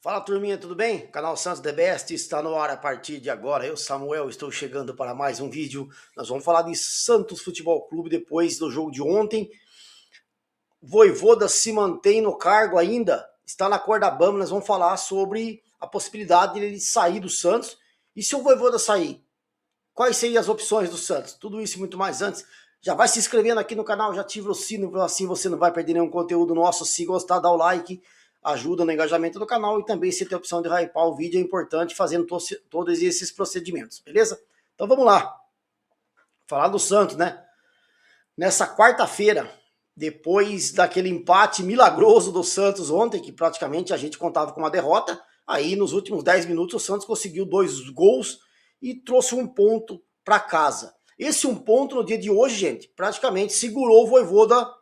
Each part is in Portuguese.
Fala turminha, tudo bem? O canal Santos The Best está no ar a partir de agora. Eu, Samuel, estou chegando para mais um vídeo. Nós vamos falar de Santos Futebol Clube depois do jogo de ontem. Vojvoda se mantém no cargo ainda, está na corda bamba. Nós vamos falar sobre a possibilidade de ele sair do Santos. E se o Vojvoda sair, quais seriam as opções do Santos? Tudo isso e muito mais antes. Já vai se inscrevendo aqui no canal, já ativa o sino, assim você não vai perder nenhum conteúdo nosso. Se gostar, dá o like, ajuda no engajamento do canal e também se tem a opção de hypar o vídeo, é importante fazendo todos esses procedimentos, beleza? Então vamos lá. Falar do Santos, né? Nessa quarta-feira, depois daquele empate milagroso do Santos ontem, que praticamente a gente contava com uma derrota, aí nos últimos 10 minutos o Santos conseguiu 2 gols e trouxe um ponto para casa. Esse um ponto no dia de hoje, gente, praticamente segurou o Vojvoda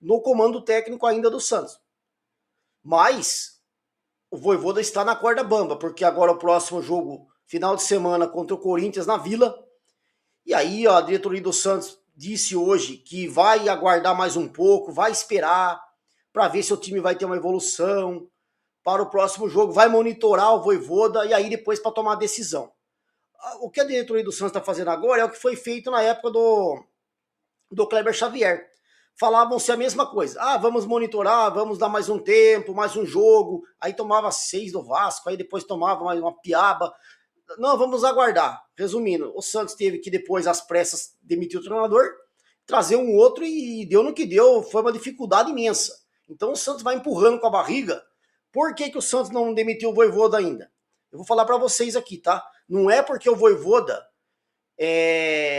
no comando técnico ainda do Santos. Mas o Vojvoda está na corda bamba, porque agora o próximo jogo, final de semana, contra o Corinthians na Vila. E aí a diretoria do Santos disse hoje que vai aguardar mais um pouco, vai esperar para ver se o time vai ter uma evolução para o próximo jogo, vai monitorar o Vojvoda e aí depois para tomar a decisão. O que a diretoria do Santos está fazendo agora é o que foi feito na época do Kleber Xavier. Falavam-se a mesma coisa. Ah, vamos monitorar, vamos dar mais um tempo, mais um jogo. Aí tomava 6 do Vasco, aí depois tomava mais uma piaba. Não, vamos aguardar. Resumindo, o Santos teve que depois, às pressas, demitir o treinador, trazer um outro e deu no que deu. Foi uma dificuldade imensa. Então o Santos vai empurrando com a barriga. Por que o Santos não demitiu o Vojvoda ainda? Eu vou falar para vocês aqui, tá? Não é porque o Vojvoda,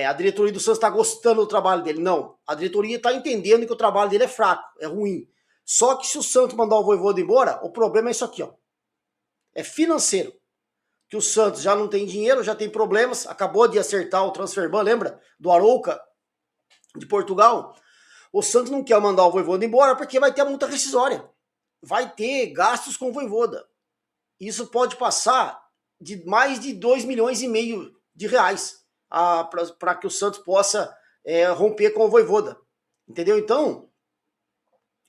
a diretoria do Santos está gostando do trabalho dele. Não, a diretoria está entendendo que o trabalho dele é fraco, é ruim. Só que se o Santos mandar o Vojvoda embora, o problema é isso aqui, ó. É financeiro. Que o Santos já não tem dinheiro, já tem problemas, acabou de acertar o transfer ban, lembra? Do Arouca, de Portugal. O Santos não quer mandar o Vojvoda embora porque vai ter a multa rescisória. Vai ter gastos com o Vojvoda. Isso pode passar de mais de 2,5 milhões de reais para que o Santos possa romper com o Vojvoda. Entendeu? Então,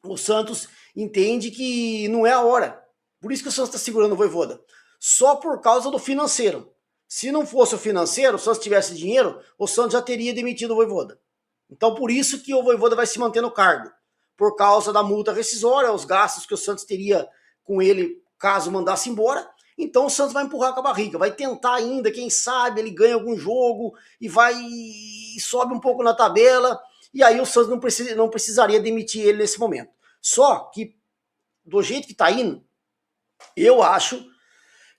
o Santos entende que não é a hora. Por isso que o Santos está segurando o Vojvoda. Só por causa do financeiro. Se não fosse o financeiro, o Santos tivesse dinheiro, o Santos já teria demitido o Vojvoda. Então, por isso que o Vojvoda vai se manter no cargo. Por causa da multa rescisória, os gastos que o Santos teria com ele caso mandasse embora. Então o Santos vai empurrar com a barriga, vai tentar ainda, quem sabe ele ganha algum jogo e vai e sobe um pouco na tabela, e aí o Santos não precisaria demitir ele nesse momento. Só que, do jeito que tá indo, eu acho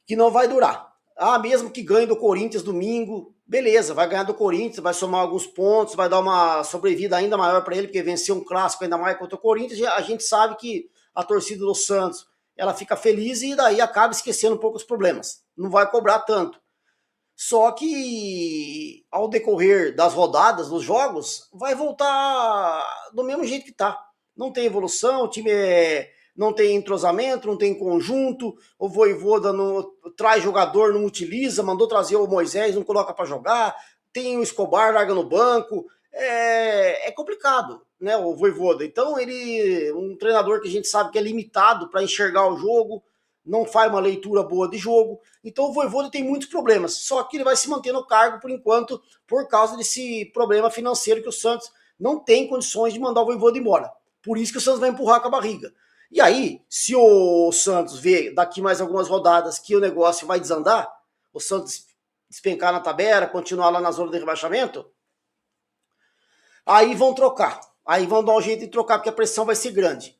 que não vai durar. Ah, mesmo que ganhe do Corinthians domingo, beleza, vai ganhar do Corinthians, vai somar alguns pontos, vai dar uma sobrevida ainda maior para ele, porque vencer um clássico ainda mais contra o Corinthians, a gente sabe que a torcida do Santos, ela fica feliz e daí acaba esquecendo um pouco os problemas. Não vai cobrar tanto. Só que ao decorrer das rodadas, dos jogos, vai voltar do mesmo jeito que tá. Não tem evolução, o time não tem entrosamento, não tem conjunto, o Vojvoda traz jogador, não utiliza, mandou trazer o Moisés, não coloca para jogar, tem o Escobar, larga no banco, é complicado, né, o Vojvoda. Então ele, um treinador que a gente sabe que é limitado para enxergar o jogo, não faz uma leitura boa de jogo, então o Vojvoda tem muitos problemas, só que ele vai se manter no cargo por enquanto, por causa desse problema financeiro que o Santos não tem condições de mandar o Vojvoda embora. Por isso que o Santos vai empurrar com a barriga. E aí, se o Santos vê daqui mais algumas rodadas que o negócio vai desandar, o Santos despencar na tabela, continuar lá na zona de rebaixamento, aí vão trocar. Aí vão dar um jeito de trocar, porque a pressão vai ser grande.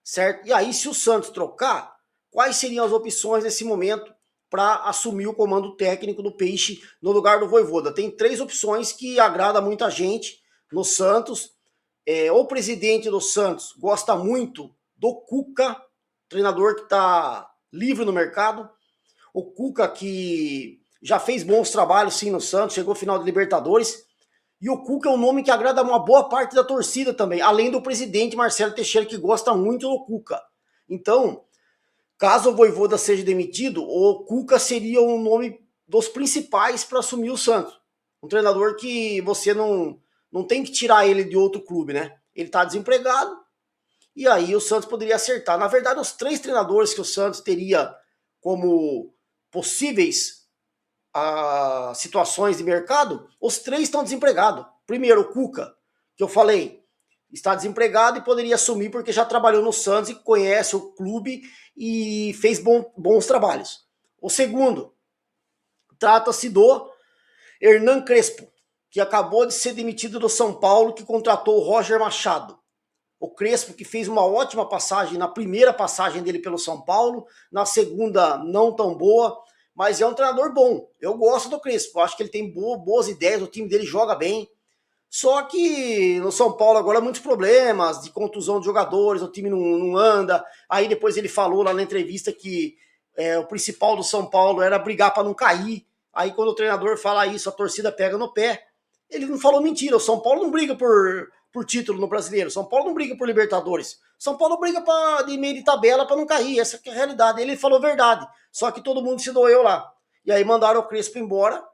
Certo? E aí, se o Santos trocar, quais seriam as opções nesse momento para assumir o comando técnico do Peixe no lugar do Vojvoda? Tem 3 opções que agradam muita gente no Santos. O presidente do Santos gosta muito do Cuca, treinador que está livre no mercado. O Cuca que já fez bons trabalhos sim no Santos, chegou ao final de Libertadores. E o Cuca é um nome que agrada uma boa parte da torcida também, além do presidente Marcelo Teixeira, que gosta muito do Cuca. Então, caso o Vojvoda seja demitido, o Cuca seria um nome dos principais para assumir o Santos. Um treinador que você não tem que tirar ele de outro clube, né? Ele está desempregado, e aí o Santos poderia acertar. Na verdade, os 3 treinadores que o Santos teria como possíveis situações de mercado, os 3 estão desempregados. Primeiro, o Cuca, que eu falei, está desempregado e poderia assumir porque já trabalhou no Santos e conhece o clube e fez bons trabalhos. O segundo, trata-se do Hernan Crespo, que acabou de ser demitido do São Paulo, que contratou o Roger Machado. O Crespo, que fez uma ótima passagem na primeira passagem dele pelo São Paulo, na segunda não tão boa, mas é um treinador bom. Eu gosto do Crespo, acho que ele tem boas ideias, o time dele joga bem. Só que no São Paulo agora muitos problemas de contusão de jogadores, o time não anda. Aí depois ele falou lá na entrevista que o principal do São Paulo era brigar para não cair. Aí quando o treinador fala isso, a torcida pega no pé. Ele não falou mentira, o São Paulo não briga por título no Brasileiro, o São Paulo não briga por Libertadores. O São Paulo briga de meio de tabela para não cair, essa que é a realidade. Ele falou verdade, só que todo mundo se doeu lá. E aí mandaram o Crespo embora,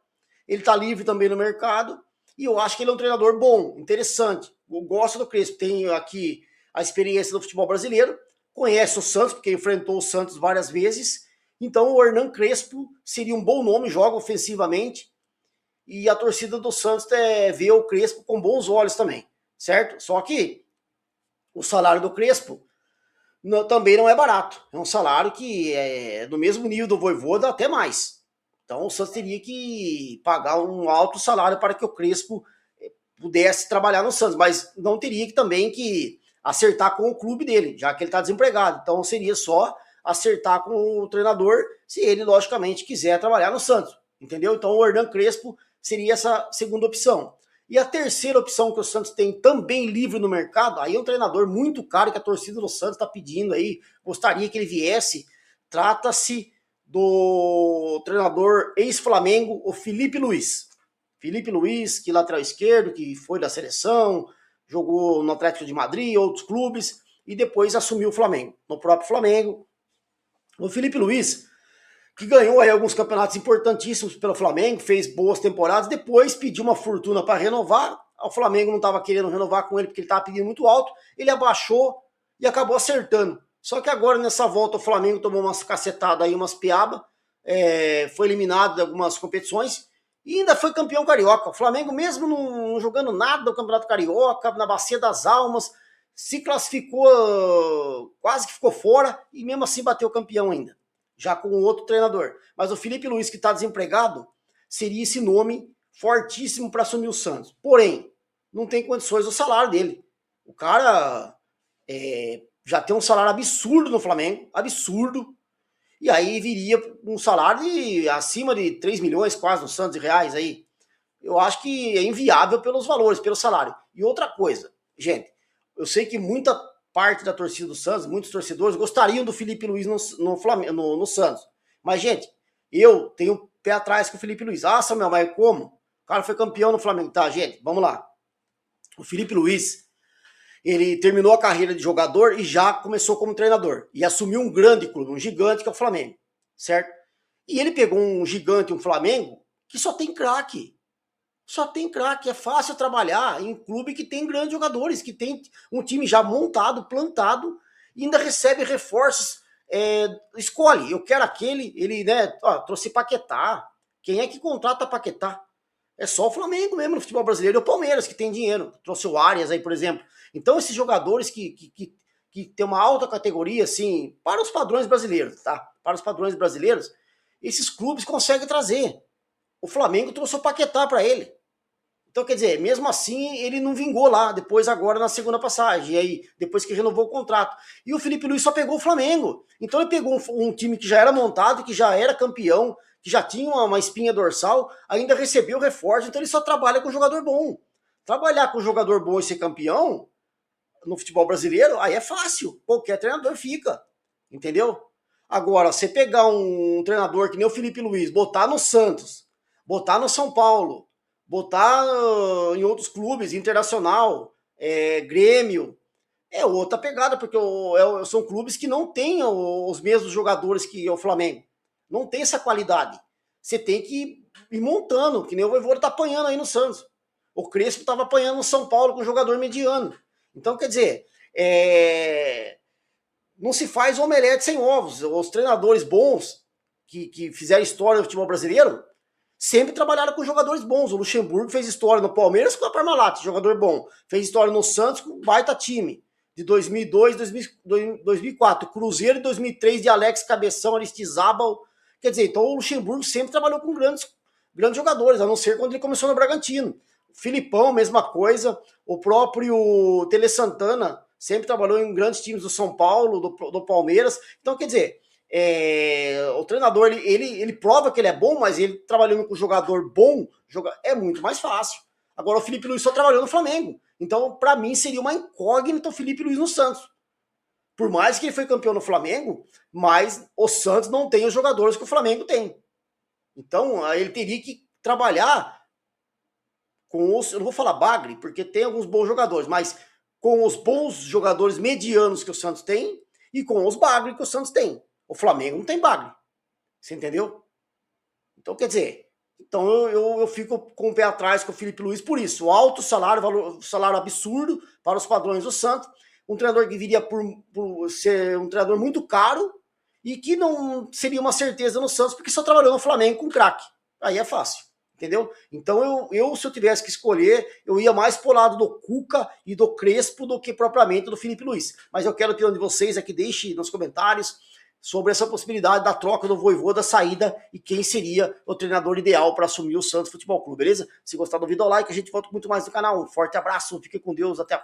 ele tá livre também no mercado, e eu acho que ele é um treinador bom, interessante. Eu gosto do Crespo, tenho aqui a experiência do futebol brasileiro, conhece o Santos, porque enfrentou o Santos várias vezes, então o Hernan Crespo seria um bom nome, joga ofensivamente, e a torcida do Santos vê o Crespo com bons olhos também, certo? Só que o salário do Crespo também não é barato, é um salário que é do mesmo nível do Vojvoda, até mais. Então o Santos teria que pagar um alto salário para que o Crespo pudesse trabalhar no Santos, mas não teria também que acertar com o clube dele, já que ele está desempregado. Então seria só acertar com o treinador, se ele logicamente quiser trabalhar no Santos, entendeu? Então o Hernan Crespo seria essa segunda opção. E a terceira opção que o Santos tem também livre no mercado, aí é um treinador muito caro que a torcida do Santos está pedindo aí, gostaria que ele viesse, trata-se do treinador ex-Flamengo, o Felipe Luiz. Felipe Luiz, que lateral esquerdo, que foi da seleção, jogou no Atlético de Madrid, outros clubes, e depois assumiu o Flamengo. No próprio Flamengo, o Felipe Luiz, que ganhou aí alguns campeonatos importantíssimos pelo Flamengo, fez boas temporadas, depois pediu uma fortuna para renovar, o Flamengo não estava querendo renovar com ele porque ele estava pedindo muito alto, ele abaixou e acabou acertando. Só que agora nessa volta o Flamengo tomou umas cacetadas aí, umas piabas, foi eliminado de algumas competições e ainda foi campeão carioca. O Flamengo mesmo não jogando nada do Campeonato Carioca, na Bacia das Almas, se classificou, quase que ficou fora e mesmo assim bateu campeão ainda, já com outro treinador. Mas o Felipe Luiz, que está desempregado, seria esse nome fortíssimo para assumir o Santos. Porém, não tem condições do salário dele. O cara já tem um salário absurdo no Flamengo, absurdo, e aí viria um salário acima de 3 milhões quase no Santos de reais aí. Eu acho que é inviável pelos valores, pelo salário. E outra coisa, gente, eu sei que muita parte da torcida do Santos, muitos torcedores gostariam do Felipe Luiz no Santos. Mas, gente, eu tenho pé atrás com o Felipe Luiz. Ah, Samuel, mas como? O cara foi campeão no Flamengo. Tá, gente, vamos lá. O Felipe Luiz, ele terminou a carreira de jogador e já começou como treinador. E assumiu um grande clube, um gigante que é o Flamengo, certo? E ele pegou um gigante, um Flamengo, que só tem craque. Só tem craque, é fácil trabalhar em clube que tem grandes jogadores, que tem um time já montado, plantado, e ainda recebe reforços. Escolhe, eu quero aquele, ele, né, trouxe Paquetá. Quem é que contrata Paquetá? É só o Flamengo mesmo no futebol brasileiro, e o Palmeiras que tem dinheiro. Trouxe o Arias aí, por exemplo. Então esses jogadores que tem uma alta categoria, assim, para os padrões brasileiros, tá? Para os padrões brasileiros, esses clubes conseguem trazer. O Flamengo trouxe o Paquetá para ele. Então, quer dizer, mesmo assim, ele não vingou lá, depois agora na segunda passagem, e aí, depois que renovou o contrato. E o Felipe Luiz só pegou o Flamengo. Então ele pegou um time que já era montado, que já era campeão, que já tinha uma espinha dorsal, ainda recebeu reforço, então ele só trabalha com jogador bom. Trabalhar com jogador bom e ser campeão no futebol brasileiro, aí é fácil, qualquer treinador fica, entendeu? Agora, você pegar um treinador que nem o Felipe Luiz, botar no Santos, botar no São Paulo, botar em outros clubes, Internacional, Grêmio, é outra pegada, porque são clubes que não têm os mesmos jogadores que o Flamengo. Não tem essa qualidade. Você tem que ir montando, que nem o Vojvoda tá apanhando aí no Santos. O Crespo estava apanhando no São Paulo com um jogador mediano. Então, quer dizer, não se faz omelete sem ovos. Os treinadores bons, que fizeram história no futebol brasileiro, sempre trabalharam com jogadores bons. O Luxemburgo fez história no Palmeiras com a Parmalat, jogador bom. Fez história no Santos com um baita time. De 2002, 2004. Cruzeiro, de 2003, de Alex Cabeção, Aristizábal. Quer dizer, então o Luxemburgo sempre trabalhou com grandes jogadores, a não ser quando ele começou no Bragantino. Filipão, mesma coisa. O próprio Tele Santana sempre trabalhou em grandes times do São Paulo, do Palmeiras. Então, quer dizer, o treinador, ele prova que ele é bom, mas ele trabalhando com jogador bom é muito mais fácil. Agora o Felipe Luiz só trabalhou no Flamengo. Então, para mim, seria uma incógnita o Felipe Luiz no Santos. Por mais que ele foi campeão no Flamengo, mas o Santos não tem os jogadores que o Flamengo tem. Então, ele teria que trabalhar com os... Eu não vou falar bagre, porque tem alguns bons jogadores, mas com os bons jogadores medianos que o Santos tem e com os bagre que o Santos tem. O Flamengo não tem bagre. Você entendeu? Então, quer dizer... Então eu fico com o pé atrás com o Felipe Luiz por isso. Alto salário, salário absurdo para os padrões do Santos. Um treinador que viria por ser um treinador muito caro e que não seria uma certeza no Santos, porque só trabalhou no Flamengo com craque. Aí é fácil, entendeu? Então se eu tivesse que escolher, eu ia mais pro lado do Cuca e do Crespo do que propriamente do Felipe Luiz. Mas eu quero a opinião de vocês aqui, deixe nos comentários sobre essa possibilidade da troca do Vojvoda, da saída e quem seria o treinador ideal para assumir o Santos Futebol Clube, beleza? Se gostar do vídeo, dá o like, a gente volta com muito mais no canal. Um forte abraço, fique com Deus, até a próxima.